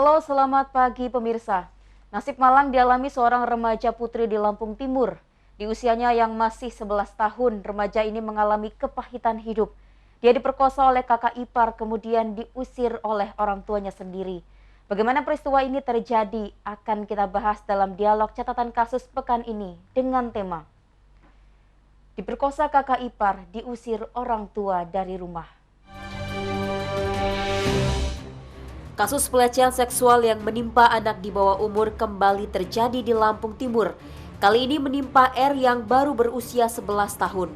Halo, selamat pagi pemirsa. Nasib malang dialami seorang remaja putri di Lampung Timur. Di usianya yang masih 11 tahun, remaja ini mengalami kepahitan hidup. Dia diperkosa oleh kakak ipar, kemudian diusir oleh orang tuanya sendiri. Bagaimana peristiwa ini terjadi akan kita bahas dalam dialog catatan kasus pekan ini dengan tema Diperkosa kakak ipar, diusir orang tua dari rumah. Kasus pelecehan seksual yang menimpa anak di bawah umur kembali terjadi di Lampung Timur. Kali ini menimpa R yang baru berusia 11 tahun.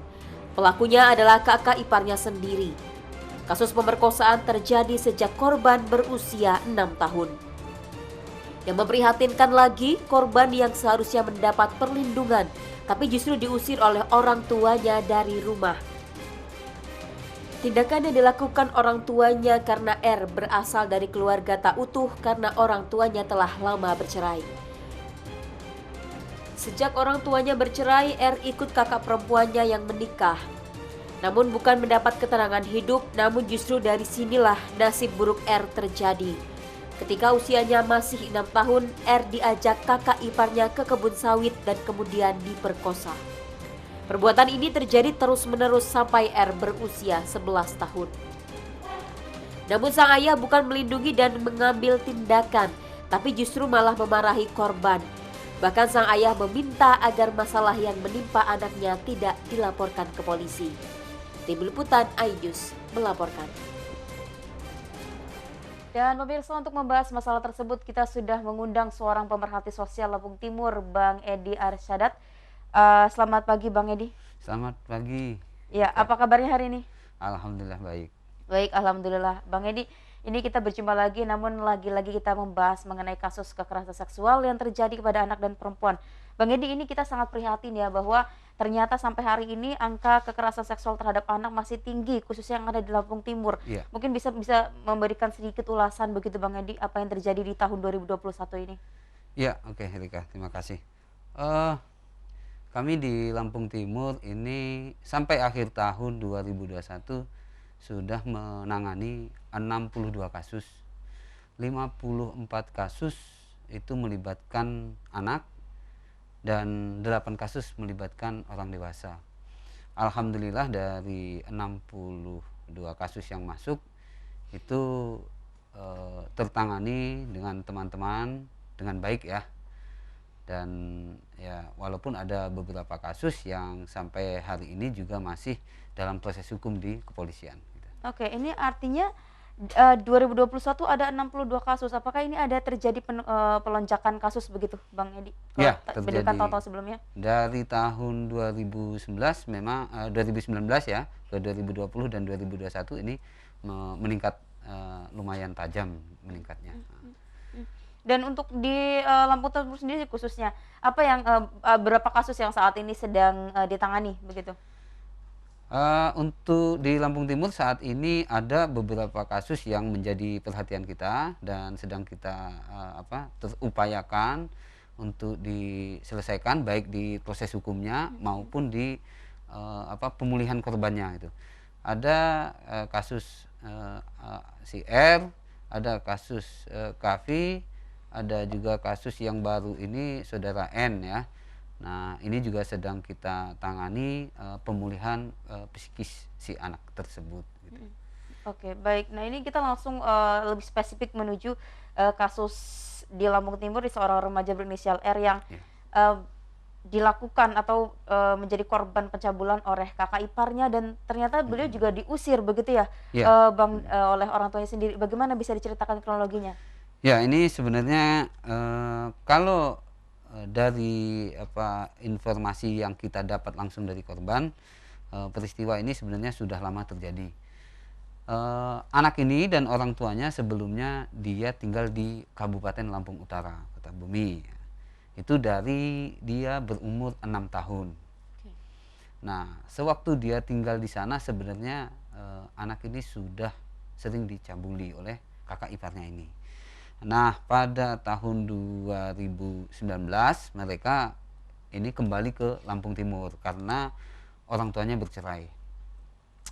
Pelakunya adalah kakak iparnya sendiri. Kasus pemerkosaan terjadi sejak korban berusia 6 tahun. Yang memprihatinkan lagi, korban yang seharusnya mendapat perlindungan, tapi justru diusir oleh orang tuanya dari rumah. Tindakan yang dilakukan orang tuanya karena R berasal dari keluarga tak utuh karena orang tuanya telah lama bercerai. Sejak orang tuanya bercerai, R ikut kakak perempuannya yang menikah. Namun bukan mendapat ketenangan hidup, namun justru dari sinilah nasib buruk R terjadi. Ketika usianya masih 6 tahun, R diajak kakak iparnya ke kebun sawit dan kemudian diperkosa. Perbuatan ini terjadi terus-menerus sampai R berusia 11 tahun. Namun sang ayah bukan melindungi dan mengambil tindakan, tapi justru malah memarahi korban. Bahkan sang ayah meminta agar masalah yang menimpa anaknya tidak dilaporkan ke polisi. Tim Liputan iNews melaporkan. Dan pemirsa, untuk membahas masalah tersebut kita sudah mengundang seorang pemerhati sosial Lampung Timur, Bang Edi Arsyadat. Selamat pagi Bang Edi. Selamat pagi. Ya, apa kabarnya hari ini? Alhamdulillah baik. Baik, alhamdulillah. Bang Edi, ini kita berjumpa lagi, namun lagi-lagi kita membahas mengenai kasus kekerasan seksual yang terjadi kepada anak dan perempuan. Bang Edi, ini kita sangat prihatin ya bahwa ternyata sampai hari ini angka kekerasan seksual terhadap anak masih tinggi, khususnya yang ada di Lampung Timur. Iya. Mungkin bisa memberikan sedikit ulasan begitu Bang Edi, apa yang terjadi di tahun 2021 ini? Iya, oke Rika, terima kasih. Kami di Lampung Timur ini sampai akhir tahun 2021 sudah menangani 62 kasus. 54 kasus itu melibatkan anak dan 8 kasus melibatkan orang dewasa. Alhamdulillah dari 62 kasus yang masuk itu tertangani dengan teman-teman dengan baik ya. Dan ya walaupun ada beberapa kasus yang sampai hari ini juga masih dalam proses hukum di kepolisian. Oke, ini artinya 2021 ada 62 kasus. Apakah ini ada terjadi pelonjakan kasus begitu, Bang Edi? Ya, Dibandingkan terjadi. total sebelumnya? Dari tahun 2019 memang 2019 ya ke 2020 dan 2021 ini meningkat lumayan tajam meningkatnya. Dan untuk di Lampung Timur sendiri khususnya, apa yang berapa kasus yang saat ini sedang ditangani begitu? Untuk di Lampung Timur saat ini ada beberapa kasus yang menjadi perhatian kita dan sedang kita terupayakan untuk diselesaikan baik di proses hukumnya maupun di pemulihan korbannya itu. Ada kasus si R, ada kasus Kavi, ada juga kasus yang baru ini saudara N ya. Nah ini juga sedang kita tangani pemulihan psikis si anak tersebut gitu. Oke, baik. Nah ini kita langsung lebih spesifik menuju kasus di Lampung Timur di seorang remaja berinisial R yang dilakukan atau menjadi korban pencabulan oleh kakak iparnya dan ternyata beliau juga diusir begitu ya, Bang, oleh orang tuanya sendiri. Bagaimana bisa diceritakan kronologinya? Ya ini sebenarnya kalau dari informasi yang kita dapat langsung dari korban, peristiwa ini sebenarnya sudah lama terjadi. Anak ini dan orang tuanya sebelumnya dia tinggal di Kabupaten Lampung Utara, Kota Bumi. Itu dari dia berumur 6 tahun. Nah, sewaktu dia tinggal di sana sebenarnya anak ini sudah sering dicabuli oleh kakak iparnya ini. Nah, pada tahun 2019 mereka ini kembali ke Lampung Timur karena orang tuanya bercerai.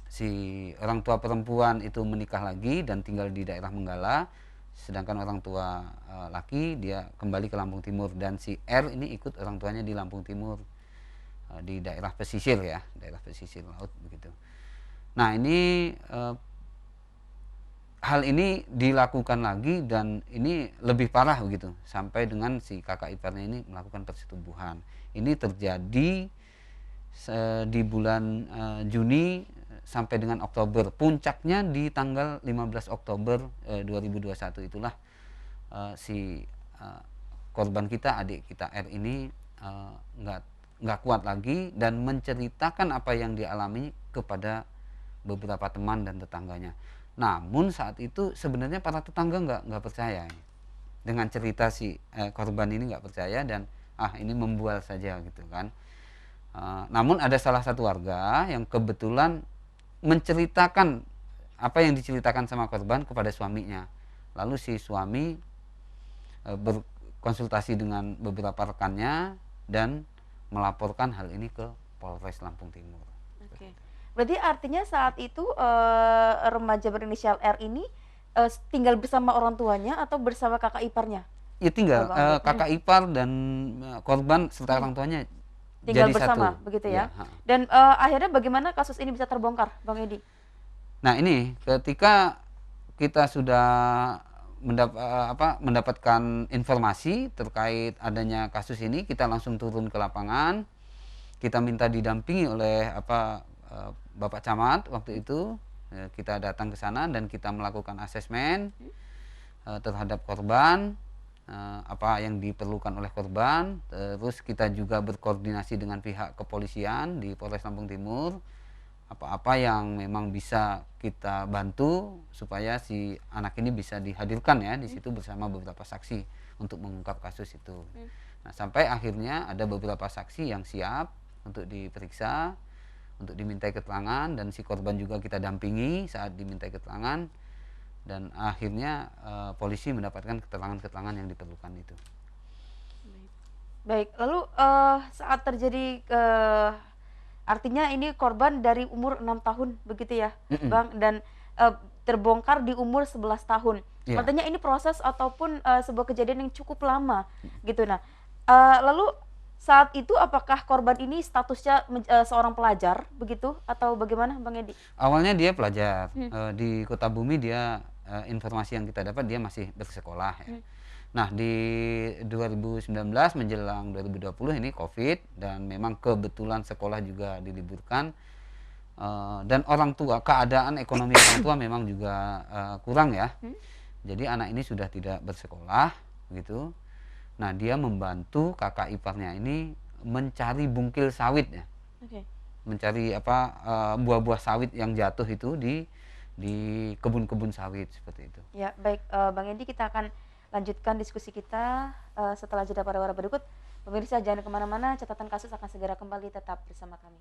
Si orang tua perempuan itu menikah lagi dan tinggal di daerah Menggala. sedangkan orang tua laki dia kembali ke Lampung Timur, dan si R ini ikut orang tuanya di Lampung Timur, di daerah pesisir ya, daerah pesisir laut begitu. Nah ini hal ini dilakukan lagi, dan ini lebih parah begitu, sampai dengan si kakak iparnya ini melakukan persetubuhan. Ini terjadi di bulan Juni sampai dengan Oktober. Puncaknya di tanggal 15 Oktober 2021 itulah si korban kita, adik kita R ini nggak kuat lagi dan menceritakan apa yang dialami kepada beberapa teman dan tetangganya. Namun saat itu sebenarnya para tetangga nggak percaya dengan cerita si korban ini, nggak percaya, dan ini membual saja gitu kan. Namun ada salah satu warga yang kebetulan menceritakan apa yang diceritakan sama korban kepada suaminya. Lalu si suami berkonsultasi dengan beberapa rekannya dan melaporkan hal ini ke Polres Lampung Timur. Oke. Berarti artinya saat itu remaja berinisial R ini tinggal bersama orang tuanya atau bersama kakak iparnya? Ya tinggal kakak ipar dan korban serta orang tuanya Tinggal jadi bersama, satu. begitu ya. Ya. Dan akhirnya bagaimana kasus ini bisa terbongkar, Bang Edi? Nah ini ketika kita sudah mendapatkan informasi terkait adanya kasus ini, kita langsung turun ke lapangan. Kita minta didampingi oleh Bapak Camat waktu itu. Kita datang ke sana dan kita melakukan asesmen terhadap korban, apa yang diperlukan oleh korban. Terus kita juga berkoordinasi dengan pihak kepolisian di Polres Lampung Timur, apa-apa yang memang bisa kita bantu supaya si anak ini bisa dihadirkan ya di situ bersama beberapa saksi untuk mengungkap kasus itu. Nah, sampai akhirnya ada beberapa saksi yang siap untuk diperiksa, untuk dimintai keterangan, dan si korban juga kita dampingi saat dimintai keterangan, dan akhirnya polisi mendapatkan keterangan-keterangan yang diperlukan itu. Baik, lalu saat terjadi artinya ini korban dari umur 6 tahun begitu ya, Bang, dan terbongkar di umur 11 tahun. Yeah. Artinya ini proses ataupun sebuah kejadian yang cukup lama gitu. Nah, lalu saat itu apakah korban ini statusnya seorang pelajar begitu atau bagaimana, Bang Edi? Awalnya dia pelajar di Kota Bumi, dia informasi yang kita dapat dia masih bersekolah ya. Nah di 2019 menjelang 2020 ini COVID, dan memang kebetulan sekolah juga diliburkan, dan orang tua, keadaan ekonomi orang tua memang juga kurang ya. Jadi anak ini sudah tidak bersekolah gitu. Nah dia membantu kakak iparnya ini mencari bungkil sawit ya. Mencari buah-buah sawit yang jatuh itu di kebun-kebun sawit seperti itu. Ya baik, Bang Edi, kita akan lanjutkan diskusi kita setelah jeda pada berikut. Pemirsa jangan kemana-mana, catatan kasus akan segera kembali, tetap bersama kami.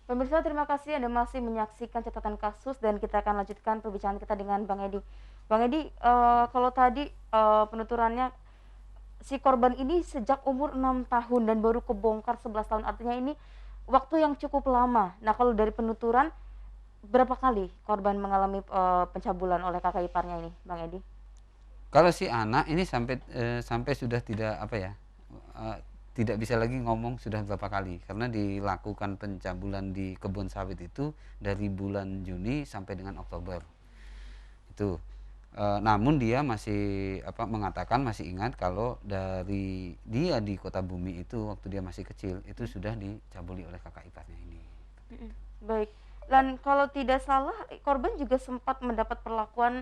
Pemirsa, terima kasih Anda masih menyaksikan catatan kasus, dan kita akan lanjutkan perbincangan kita dengan Bang Edi. Bang Edi, kalau tadi penuturannya si korban ini sejak umur 6 tahun dan baru kebongkar 11 tahun, artinya ini waktu yang cukup lama. Nah kalau dari penuturan, berapa kali korban mengalami pencabulan oleh kakak iparnya ini, Bang Edi? Kalau si anak ini sampai sudah tidak bisa lagi ngomong sudah berapa kali, karena dilakukan pencabulan di kebun sawit itu dari bulan Juni sampai dengan Oktober itu. Namun dia masih mengatakan, masih ingat kalau dari dia di Kota Bumi itu waktu dia masih kecil itu sudah dicabuli oleh kakak iparnya ini. Baik, dan kalau tidak salah korban juga sempat mendapat perlakuan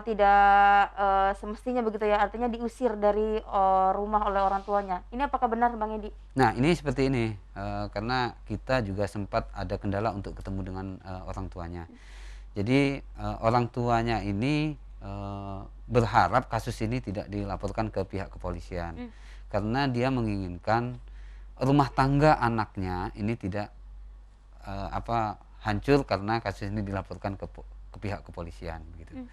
tidak semestinya begitu ya, artinya diusir dari rumah oleh orang tuanya. Ini apakah benar, Bang Edi? Nah ini seperti ini, karena kita juga sempat ada kendala untuk ketemu dengan orang tuanya. Jadi orang tuanya ini berharap kasus ini tidak dilaporkan ke pihak kepolisian, karena dia menginginkan rumah tangga anaknya ini tidak hancur karena kasus ini dilaporkan ke pihak kepolisian gitu.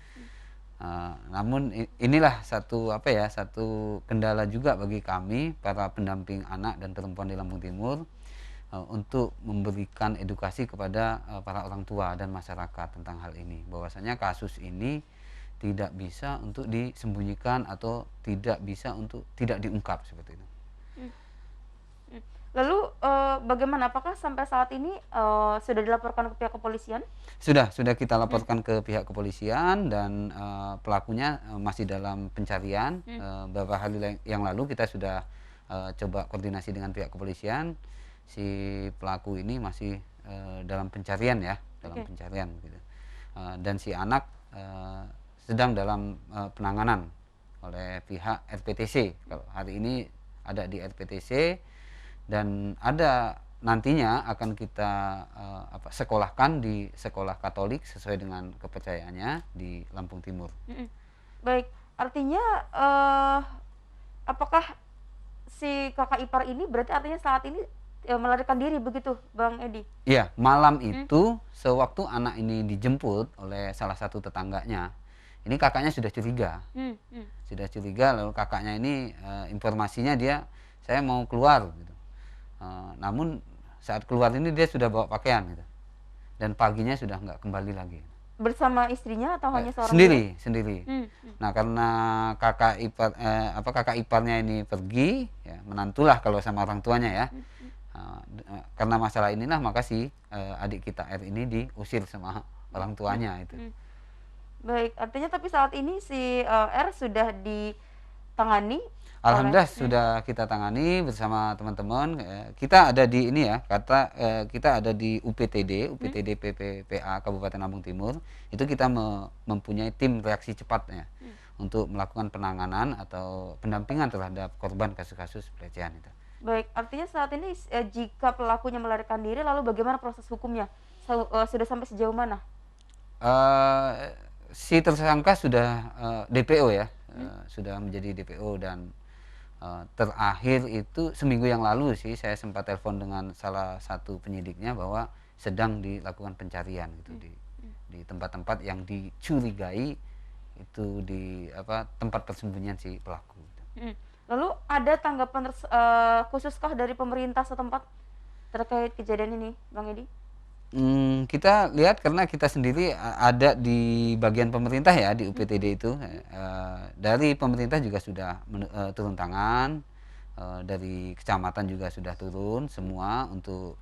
Namun inilah satu satu kendala juga bagi kami para pendamping anak dan perempuan di Lampung Timur untuk memberikan edukasi kepada para orang tua dan masyarakat tentang hal ini, bahwasanya kasus ini tidak bisa untuk disembunyikan atau tidak bisa untuk tidak diungkap seperti itu. Lalu bagaimana? Apakah sampai saat ini sudah dilaporkan ke pihak kepolisian? Sudah kita laporkan ke pihak kepolisian dan pelakunya masih dalam pencarian. Beberapa hari yang lalu kita sudah coba koordinasi dengan pihak kepolisian. Si pelaku ini masih dalam pencarian ya, pencarian gitu. Dan si anak sedang dalam penanganan oleh pihak RPTC. Kalau hari ini ada di RPTC dan ada nantinya akan kita sekolahkan di sekolah Katolik sesuai dengan kepercayaannya di Lampung Timur. Baik, artinya apakah si kakak ipar ini berarti artinya saat ini melarikan diri begitu, Bang Edi? Iya, malam itu sewaktu anak ini dijemput oleh salah satu tetangganya, ini kakaknya sudah curiga. Sudah curiga, lalu kakaknya ini informasinya saya mau keluar gitu. Namun saat keluar ini dia sudah bawa pakaian gitu. Dan paginya sudah nggak kembali lagi. Bersama istrinya atau hanya seorang sendiri. Nah, karena kakak iparnya ini pergi, ya, menantulah kalau sama orang tuanya ya. Karena masalah inilah maka si adik kita R ini diusir sama orang tuanya itu. Baik, artinya tapi saat ini si R sudah ditangani. Alhamdulillah sudah kita tangani bersama teman-teman. Kita ada di ini ya, kita ada di UPTD PPPA Kabupaten Lampung Timur. Itu kita mempunyai tim reaksi cepat ya, untuk melakukan penanganan atau pendampingan terhadap korban kasus-kasus pelecehan itu. Baik, artinya saat ini jika pelakunya melarikan diri, lalu bagaimana proses hukumnya? Sudah sampai sejauh mana? Si tersangka sudah DPO ya, sudah menjadi DPO dan terakhir itu seminggu yang lalu sih saya sempat telepon dengan salah satu penyidiknya bahwa sedang dilakukan pencarian gitu di tempat-tempat yang dicurigai itu di tempat persembunyian si pelaku. Lalu ada tanggapan khususkah dari pemerintah setempat terkait kejadian ini, Bang Edi? Kita lihat karena kita sendiri ada di bagian pemerintah ya di UPTD itu, dari pemerintah juga sudah turun tangan, dari kecamatan juga sudah turun semua untuk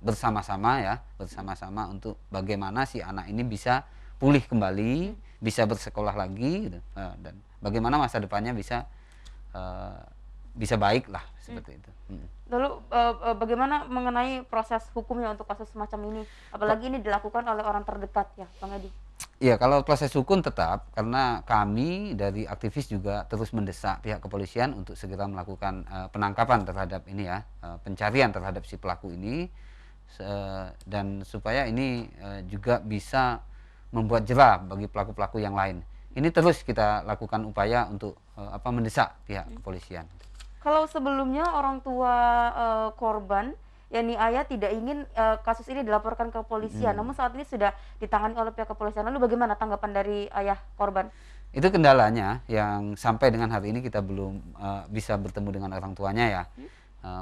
bersama-sama untuk bagaimana si anak ini bisa pulih kembali, bisa bersekolah lagi gitu, dan bagaimana masa depannya bisa baik lah seperti itu. Lalu bagaimana mengenai proses hukumnya untuk kasus semacam ini? Apalagi ini dilakukan oleh orang terdekat ya, Bang Edi? Iya, kalau proses hukum tetap, karena kami dari aktivis juga terus mendesak pihak kepolisian untuk segera melakukan penangkapan terhadap ini ya, pencarian terhadap si pelaku ini, dan supaya ini juga bisa membuat jera bagi pelaku-pelaku yang lain. Ini terus kita lakukan upaya untuk mendesak pihak kepolisian. Kalau sebelumnya orang tua korban, yakni ayah, tidak ingin kasus ini dilaporkan ke kepolisian, namun saat ini sudah ditangani oleh pihak kepolisian. Lalu bagaimana tanggapan dari ayah korban? Itu kendalanya yang sampai dengan hari ini kita belum bisa bertemu dengan orang tuanya ya.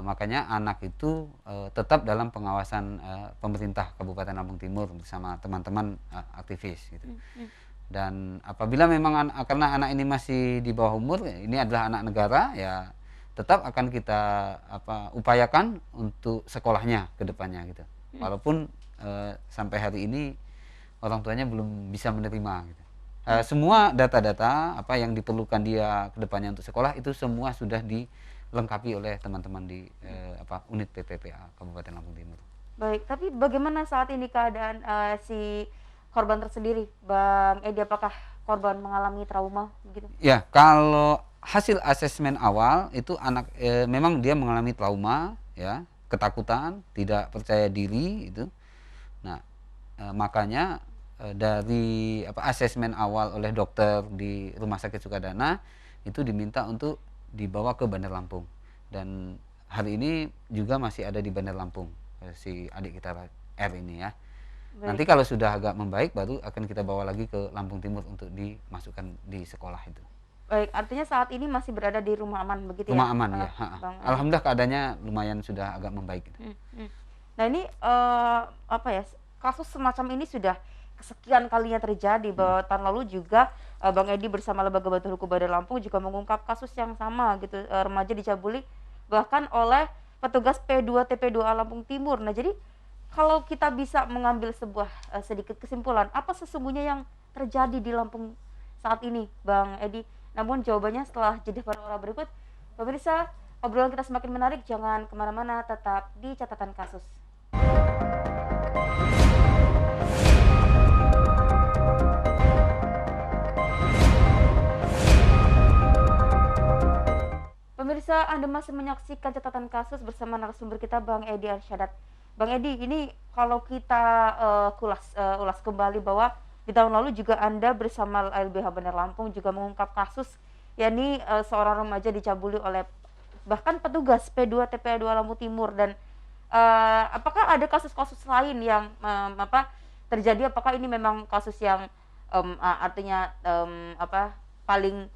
Makanya anak itu tetap dalam pengawasan pemerintah Kabupaten Lampung Timur bersama teman-teman aktivis gitu. Dan apabila memang karena anak ini masih di bawah umur, ini adalah anak negara ya, tetap akan kita upayakan untuk sekolahnya ke depannya gitu. Walaupun sampai hari ini orang tuanya belum bisa menerima gitu. Semua data-data apa yang diperlukan dia ke depannya untuk sekolah itu semua sudah dilengkapi oleh teman-teman di unit PPPA Kabupaten Lampung Timur. Baik, tapi bagaimana saat ini keadaan si korban tersendiri, Bang Edi? Apakah korban mengalami trauma begitu? Ya, kalau hasil asesmen awal itu anak memang dia mengalami trauma ya, ketakutan, tidak percaya diri itu. Nah, makanya dari asesmen awal oleh dokter di Rumah Sakit Sukadana itu diminta untuk dibawa ke Bandar Lampung, dan hari ini juga masih ada di Bandar Lampung si adik kita R ini ya. Nanti kalau sudah agak membaik baru akan kita bawa lagi ke Lampung Timur untuk dimasukkan di sekolah itu. Baik, artinya saat ini masih berada di rumah aman begitu Rumah ya? aman ya. Bang Edi? Alhamdulillah keadaannya lumayan sudah agak membaik. Nah ini apa ya, kasus semacam ini sudah kesekian kalinya terjadi, bahwa tahun lalu juga Bang Edi bersama Lembaga Bantuan Hukum Badan Lampung juga mengungkap kasus yang sama gitu, remaja dicabuli bahkan oleh petugas P2 TP2A Lampung Timur. Nah jadi kalau kita bisa mengambil sebuah sedikit kesimpulan, apa sesungguhnya yang terjadi di Lampung saat ini, Bang Edi? Namun jawabannya setelah jeda pariwara berikut. Pemirsa, obrolan kita semakin menarik, jangan kemana-mana, tetap di catatan kasus. Pemirsa, Anda masih menyaksikan catatan kasus bersama narasumber kita Bang Edi Arsyadat. Bang Edi, ini kalau kita ulas kembali bahwa di tahun lalu juga Anda bersama LBH Bandar Lampung juga mengungkap kasus, yakni seorang remaja dicabuli oleh bahkan petugas P2 TPA 2 Lampung Timur. Dan apakah ada kasus-kasus lain yang terjadi? Apakah ini memang kasus yang artinya paling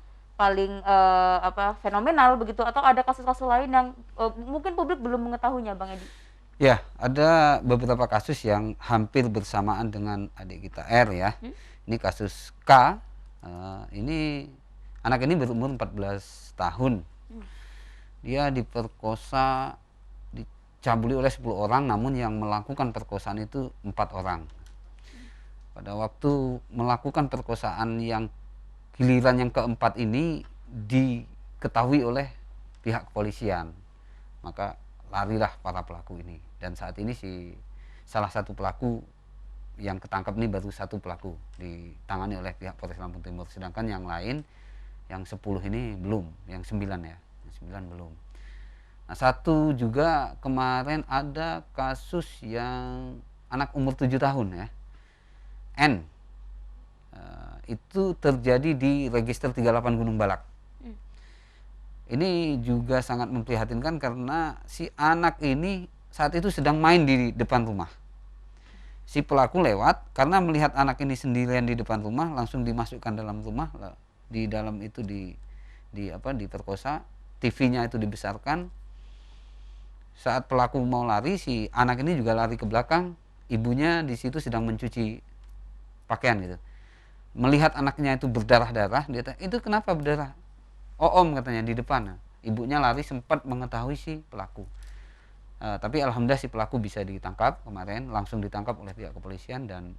fenomenal begitu, atau ada kasus-kasus lain yang mungkin publik belum mengetahuinya, Bang Edi? Ya, ada beberapa kasus yang hampir bersamaan dengan adik kita R ya. Ini kasus K. Ini anak ini berumur 14 tahun. Dia diperkosa, dicabuli oleh 10 orang, namun yang melakukan perkosaan itu 4 orang. Pada waktu melakukan perkosaan yang giliran yang keempat ini diketahui oleh pihak kepolisian, maka larilah para pelaku ini. Dan saat ini salah satu pelaku yang ketangkap ini baru satu pelaku ditangani oleh pihak Polres Lampung Timur, sedangkan yang lain yang 10 ini belum, yang 9 ya, yang 9 belum. Nah, satu juga kemarin ada kasus yang anak umur 7 tahun ya, N. Itu terjadi di Register 38 Gunung Balak. Ini juga sangat memprihatinkan karena si anak ini saat itu sedang main di depan rumah. Si pelaku lewat, karena melihat anak ini sendirian di depan rumah, langsung dimasukkan dalam rumah. Di dalam itu diperkosa, TV-nya itu dibesarkan. Saat pelaku mau lari, si anak ini juga lari ke belakang. Ibunya di situ sedang mencuci pakaian gitu. Melihat anaknya itu berdarah-darah, dia tanya, "Itu kenapa berdarah?" "Oh, Om," katanya, "di depan." Ibunya lari sempat mengetahui si pelaku. Tapi alhamdulillah si pelaku bisa ditangkap kemarin, langsung ditangkap oleh pihak kepolisian, dan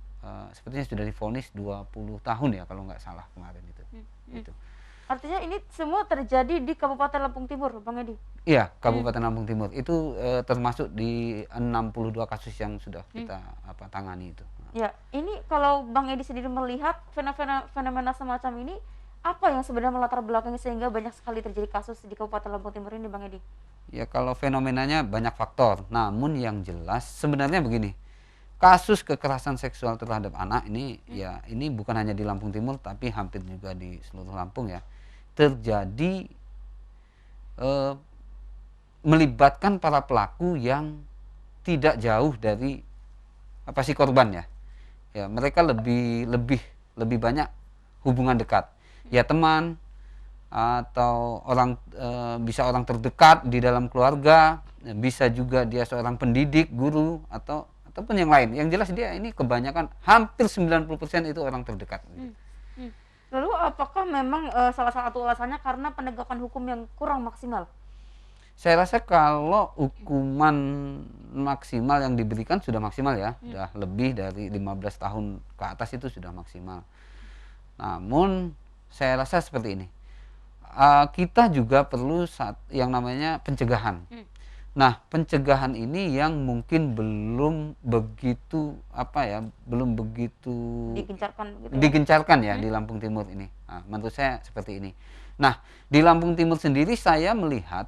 sepertinya sudah divonis 20 tahun ya kalau nggak salah kemarin itu. Itu. Artinya ini semua terjadi di Kabupaten Lampung Timur, Bang Edi? Iya, Kabupaten Lampung Timur. Itu termasuk di 62 kasus yang sudah kita tangani itu. Ya, ini kalau Bang Edi sendiri melihat fenomena semacam ini, apa yang sebenarnya melatar belakangnya sehingga banyak sekali terjadi kasus di Kabupaten Lampung Timur ini, Bang Edi? Ya, kalau fenomenanya banyak faktor. Namun yang jelas sebenarnya begini. Kasus kekerasan seksual terhadap anak ini ya, ini bukan hanya di Lampung Timur tapi hampir juga di seluruh Lampung ya. Terjadi melibatkan para pelaku yang tidak jauh dari si korban ya. Ya, mereka lebih banyak hubungan dekat. Ya, teman atau orang bisa orang terdekat di dalam keluarga, bisa juga dia seorang pendidik, guru ataupun yang lain. Yang jelas dia ini kebanyakan hampir 90% itu orang terdekat. Lalu apakah memang salah satu alasannya karena penegakan hukum yang kurang maksimal? Saya rasa kalau hukuman maksimal yang diberikan sudah maksimal ya, sudah lebih dari 15 tahun ke atas itu sudah maksimal. Namun saya rasa seperti ini. Kita juga perlu yang namanya pencegahan. Nah, pencegahan ini yang mungkin belum begitu digencarkan ya di Lampung Timur ini. Nah, menurut saya seperti ini. Nah, di Lampung Timur sendiri saya melihat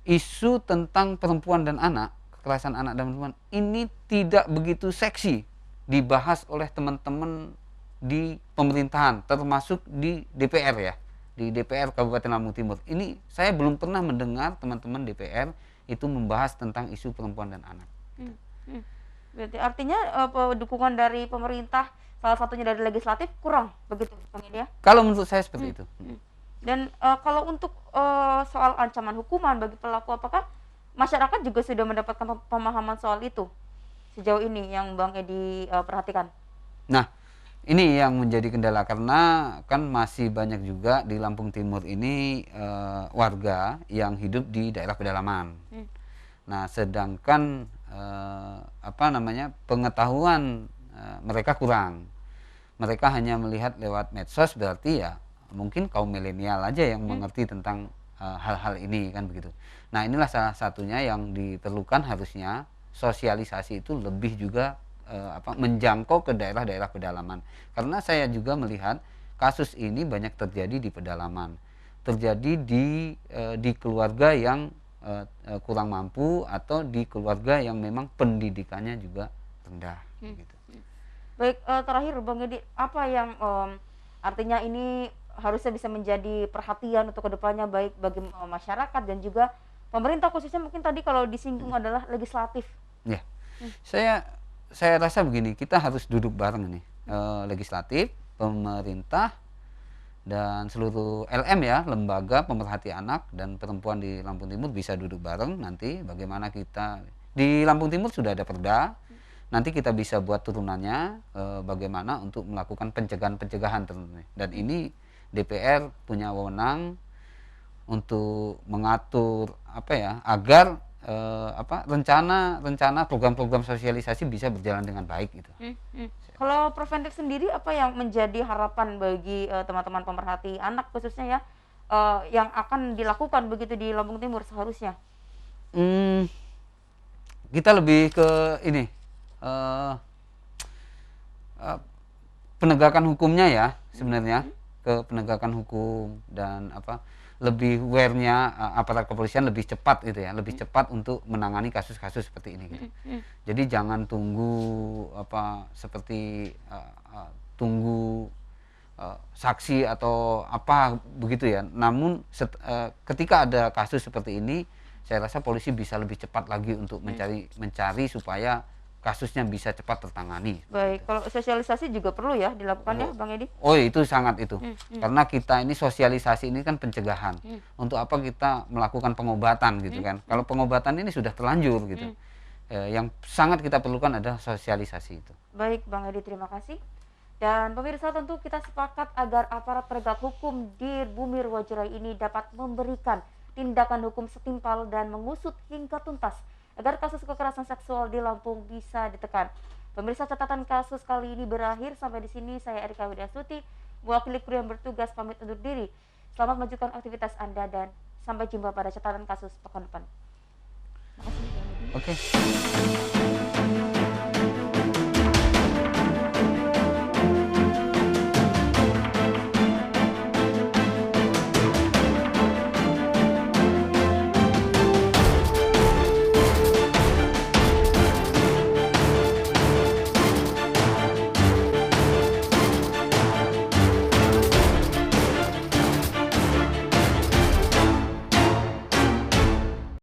isu tentang perempuan dan anak, kekerasan anak dan perempuan ini tidak begitu seksi dibahas oleh teman-teman di pemerintahan, termasuk di DPR ya. Di DPR Kabupaten Lampung Timur ini saya belum pernah mendengar teman-teman DPR itu membahas tentang isu perempuan dan anak. Berarti artinya dukungan dari pemerintah, salah satunya dari legislatif kurang begitu Bang Edi ya? Kalau menurut saya seperti itu. Dan kalau untuk soal ancaman hukuman bagi pelaku, apakah masyarakat juga sudah mendapatkan pemahaman soal itu sejauh ini yang Bang Edi perhatikan? Nah, ini yang menjadi kendala karena kan masih banyak juga di Lampung Timur ini warga yang hidup di daerah pedalaman. Nah, sedangkan pengetahuan mereka kurang. Mereka hanya melihat lewat medsos, berarti ya mungkin kaum milenial aja yang mengerti tentang hal-hal ini kan begitu. Nah, inilah salah satunya yang diperlukan, harusnya sosialisasi itu lebih juga menjangkau ke daerah-daerah pedalaman. Karena saya juga melihat kasus ini banyak terjadi di pedalaman. Terjadi di keluarga yang kurang mampu atau di keluarga yang memang pendidikannya juga rendah gitu. Baik, terakhir Bang Edi, apa yang artinya ini harusnya bisa menjadi perhatian untuk kedepannya baik bagi masyarakat dan juga pemerintah, khususnya mungkin tadi kalau disinggung adalah legislatif. Ya, saya rasa begini, kita harus duduk bareng nih, legislatif, pemerintah, dan seluruh LM ya, lembaga pemerhati anak dan perempuan di Lampung Timur bisa duduk bareng nanti bagaimana kita di Lampung Timur sudah ada perda. Nanti kita bisa buat turunannya bagaimana untuk melakukan pencegahan tentunya. Dan ini DPR punya wewenang untuk mengatur agar rencana program-program sosialisasi bisa berjalan dengan baik gitu. Kalau preventif sendiri, apa yang menjadi harapan bagi teman-teman pemerhati anak khususnya ya, yang akan dilakukan begitu di Lampung Timur seharusnya? Kita lebih ke ini penegakan hukumnya ya sebenarnya, ke penegakan hukum dan lebih aware-nya aparat kepolisian lebih cepat gitu ya, lebih cepat untuk menangani kasus-kasus seperti ini gitu. Jadi jangan tunggu tunggu saksi atau apa begitu ya. Namun ketika ada kasus seperti ini, saya rasa polisi bisa lebih cepat lagi untuk mencari supaya kasusnya bisa cepat tertangani. Baik, kalau sosialisasi juga perlu ya dilakukan ya Bang Edi? Oh, itu sangat itu. Karena kita ini sosialisasi ini kan pencegahan. Untuk apa kita melakukan pengobatan gitu kan. Kalau pengobatan ini sudah terlanjur gitu. Yang sangat kita perlukan adalah sosialisasi itu. Baik Bang Edi, terima kasih. Dan pemirsa, tentu kita sepakat agar aparat penegak hukum di Bumi Ruwajerai ini dapat memberikan tindakan hukum setimpal dan mengusut hingga tuntas agar kasus kekerasan seksual di Lampung bisa ditekan. Pemirsa, catatan kasus kali ini berakhir. Sampai di sini saya Erika Widasuti, mewakili kru yang bertugas, pamit undur diri. Selamat melanjutkan aktivitas Anda dan sampai jumpa pada catatan kasus pekan depan. Terima kasih. Oke.